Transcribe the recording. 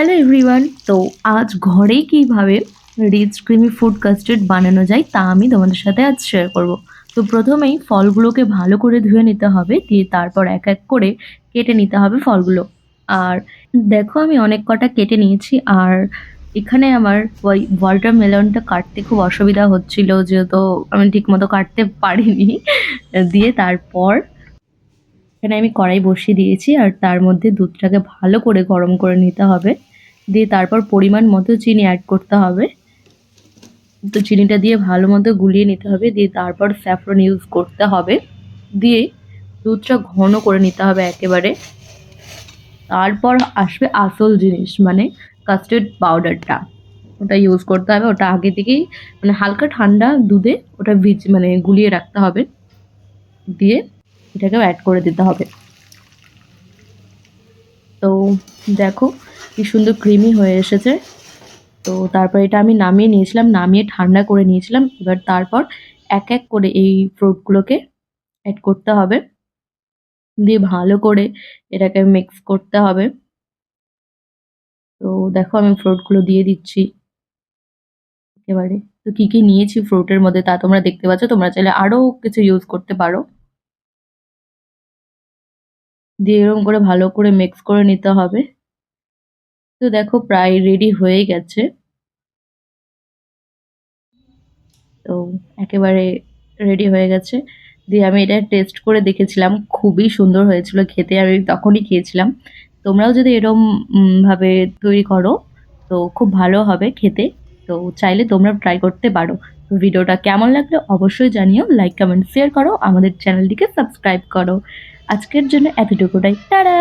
Hello everyone. তো আজ ঘরেই কিভাবে রিচ ক্রিমি ফুড কাস্টার্ড বানানো যায় তা আমি তোমাদের সাথে আজ শেয়ার করব। তো প্রথমেই ফলগুলোকে ভালো করে ধুয়ে নিতে হবে, দিয়ে তারপর এক এক করে কেটে নিতে হবে ফলগুলো। আর দেখো আমি অনেক কটা কেটে নিয়েছি। আর এখানে আমার ওই ওয়াটারমেলনটা কাটতে খুব অসুবিধা হচ্ছিল, যেহেতু আমি ঠিকমতো কাটতে পারিনি। দিয়ে তারপর এখানে আমি কড়াই বসিয়ে দিয়েছি, আর তার মধ্যে দুধটাকে ভালো করে গরম করে নিতে হবে। দিয়ে তারপর পরিমাণ মতো চিনি অ্যাড করতে হবে। তো চিনিটা দিয়ে ভালো মতো গুলিয়ে নিতে হবে, দিয়ে তারপর স্যাফরন ইউজ করতে হবে। দিয়ে দুধটা ঘন করে নিতে হবে একেবারে। তারপর আসবে আসল জিনিস, মানে কাস্টার্ড পাউডারটা। ওটা ইউজ করতে হবে। ওটা আগে থেকেই মানে হালকা ঠান্ডা দুধে ওটা মানে গুলিয়ে রাখতে হবে। দিয়ে এটাকেও অ্যাড করে দিতে হবে। তো দেখো কি সুন্দর ক্রিমি হয়ে এসেছে। তো তারপর এটা আমি নামিয়ে নিয়েছিলাম, নামিয়ে ঠান্ডা করে নিয়েছিলাম। এবার তারপর এক এক করে এই ফ্রুটগুলোকে অ্যাড করতে হবে। দিয়ে ভালো করে এটাকে মিক্স করতে হবে। তো দেখো আমি ফ্রুটগুলো দিয়ে দিচ্ছি একেবারে। তো কি কি নিয়েছি ফ্রুটের মধ্যে তা তোমরা দেখতে পাচ্ছ। তোমরা চাইলে আরো কিছু ইউজ করতে পারো। দিয়ে এরকম করে ভালো করে মিক্স করে নিতে হবে। তো দেখো প্রায় রেডি হয়ে গেছে। তো একেবারে রেডি হয়ে গেছে। দিয়ে আমি এটা টেস্ট করে দেখেছিলাম, খুবই সুন্দর হয়েছিল খেতে। আমি তখনই খেয়েছিলাম। তোমরাও যদি এরম ভাবে তৈরি করো তো খুব ভালো হবে খেতে। তো চাইলে তোমরা ট্রাই করতে পারো। তো ভিডিওটা কেমন লাগলো অবশ্যই জানিও, লাইক কমেন্ট শেয়ার করো, আমাদের চ্যানেলটিকে সাবস্ক্রাইব করো। আজকের জন্য এতটুকুটাই, টাটা।